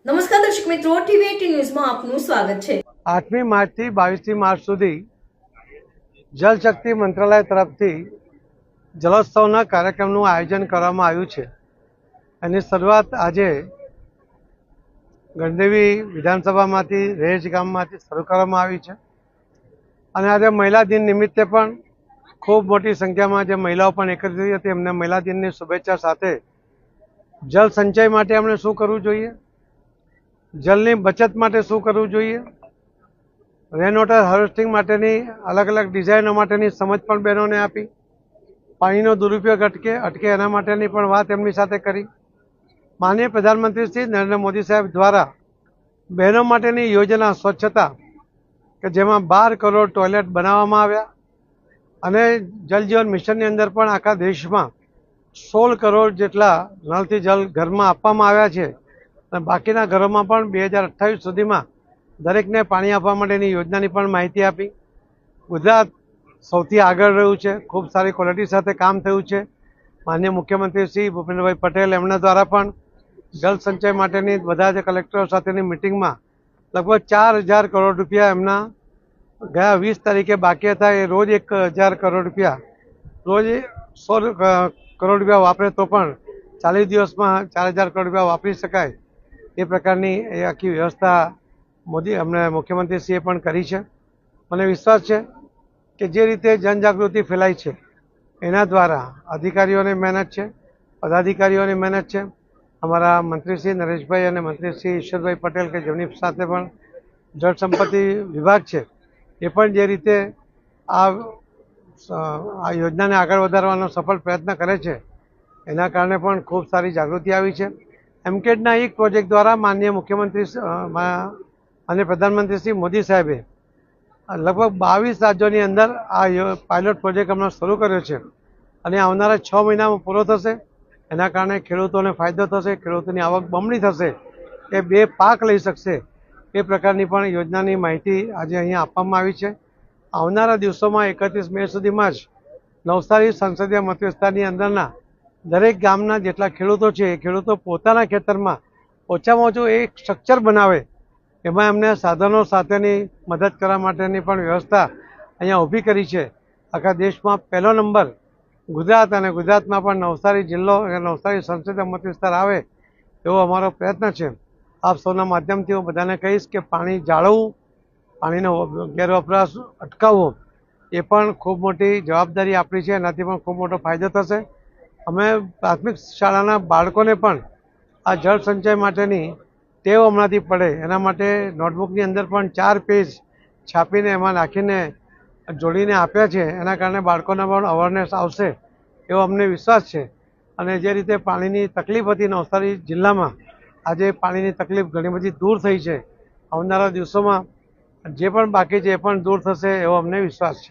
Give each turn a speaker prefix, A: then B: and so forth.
A: નમસ્કાર દર્શક મિત્રો, ટીવી18 ન્યૂઝમાં આપનું સ્વાગત છે।
B: 8મી માર્ચથી 22મી માર્ચ સુધી જલશક્તિ મંત્રાલય તરફથી જલોત્સવના કાર્યક્રમનું આયોજન કરવામાં આવ્યું છે। એની શરૂઆત આજે ગણદેવી વિધાનસભામાંથી રેજ ગામમાંથી શરૂ કરવામાં આવી છે અને આજે મહિલા દિન નિમિત્તે પણ ખૂબ મોટી સંખ્યામાં જે મહિલાઓ પણ એકત્રિત થઈ હતી એમને મહિલા દિનની શુભેચ્છા સાથે જળ સંચય માટે આપણે શું કરવું જોઈએ, જલની બચત માટે શું કરવું જોઈએ, રેન વોટર હાર્વેસ્ટિંગ માટેની અલગ અલગ ડિઝાઇનો માટેની સમજ પણ બહેનોને આપી, પાણીનો દુરુપયોગ અટકે એના માટેની પણ વાત એમની સાથે કરી। માનનીય પ્રધાનમંત્રી શ્રી નરેન્દ્ર મોદી સાહેબ દ્વારા બહેનો માટેની યોજના સ્વચ્છતા કે જેમાં 12 કરોડ ટોયલેટ બનાવવામાં આવ્યા અને જલ જીવન મિશનની અંદર પણ આખા દેશમાં 16 કરોડ જેટલા નળથી જલ ઘરમાં આપવામાં આવ્યા છે અને બાકીના ઘરોમાં પણ 2028 સુધીમાં દરેકને પાણી આપવા માટેની યોજનાની પણ માહિતી આપી। ગુજરાત સૌથી આગળ રહ્યું છે, ખૂબ સારી ક્વોલિટી સાથે કામ થયું છે। માનનીય મુખ્યમંત્રી શ્રી ભૂપેન્દ્રભાઈ પટેલ એમના દ્વારા પણ જલ સંચય માટેની બધા જ કલેક્ટરો સાથેની મિટિંગમાં લગભગ 4000 કરોડ રૂપિયા એમના ગયા 20 તારીખે બાકી હતા એ રોજ 1000 કરોડ રૂપિયા રોજ 100 કરોડ રૂપિયા વાપરે તો પણ 40 દિવસમાં 4000 કરોડ રૂપિયા વાપરી શકાય એ પ્રકારની એ આખી વ્યવસ્થા અમને મુખ્યમંત્રીશ્રીએ પણ કરી છે। મને વિશ્વાસ છે કે જે રીતે જનજાગૃતિ ફેલાઈ છે એના દ્વારા અધિકારીઓની મહેનત છે, પદાધિકારીઓની મહેનત છે, અમારા મંત્રીશ્રી નરેશભાઈ અને મંત્રીશ્રી ઈશ્વરભાઈ પટેલ કે જેમની સાથે પણ જળ સંપત્તિ વિભાગ છે એ પણ જે રીતે આ યોજનાને આગળ વધારવાનો સફળ પ્રયત્ન કરે છે એના કારણે પણ ખૂબ સારી જાગૃતિ આવી છે। એમકેડના એક પ્રોજેક્ટ દ્વારા માનનીય મુખ્યમંત્રી અને પ્રધાનમંત્રી શ્રી મોદી સાહેબે લગભગ 22 રાજ્યોની અંદર આ પાયલોટ પ્રોજેક્ટ હમણાં શરૂ કર્યો છે અને આવનારા 6 મહિનામાં પૂરો થશે। એના કારણે ખેડૂતોને ફાયદો થશે, ખેડૂતોની આવક બમણી થશે, એ 2 પાક લઈ શકશે એ પ્રકારની પણ યોજનાની માહિતી આજે અહીંયા આપવામાં આવી છે। આવનારા દિવસોમાં 31 મે સુધીમાં જ નવસારી સંસદીય મત વિસ્તારની અંદરના દરેક ગામના જેટલા ખેડૂતો છે એ ખેડૂતો પોતાના ખેતરમાં ઓછામાં ઓછું એક સ્ટ્રક્ચર બનાવે, એમાં એમને સાધનો સાથેની મદદ કરવા માટેની પણ વ્યવસ્થા અહીંયા ઊભી કરી છે। આખા દેશમાં પહેલો નંબર ગુજરાત અને ગુજરાતમાં પણ નવસારી જિલ્લો અને નવસારી સંસદીય મત વિસ્તાર આવે એવો અમારો પ્રયત્ન છે। આપ સૌના માધ્યમથી હું બધાને કહીશ કે પાણી જાળવવું, પાણીનો ગેરવપરાશ અટકાવવો એ પણ ખૂબ મોટી જવાબદારી આપણી છે, એનાથી પણ ખૂબ મોટો ફાયદો થશે। અમે પ્રાથમિક શાળાના બાળકોને પણ આ જળ સંચય માટેની ટેવ હમણાંથી પડે એના માટે નોટબુકની અંદર પણ 4 પેજ છાપીને એમાં નાખીને જોડીને આપ્યા છે। એના કારણે બાળકોને પણ અવેરનેસ આવશે એવો અમને વિશ્વાસ છે અને જે રીતે પાણીની તકલીફ હતી નવસારી જિલ્લામાં આજે પાણીની તકલીફ ઘણી બધી દૂર થઈ છે। આવનારા દિવસોમાં જે પણ બાકી છે એ પણ દૂર થશે એવો અમને વિશ્વાસ છે।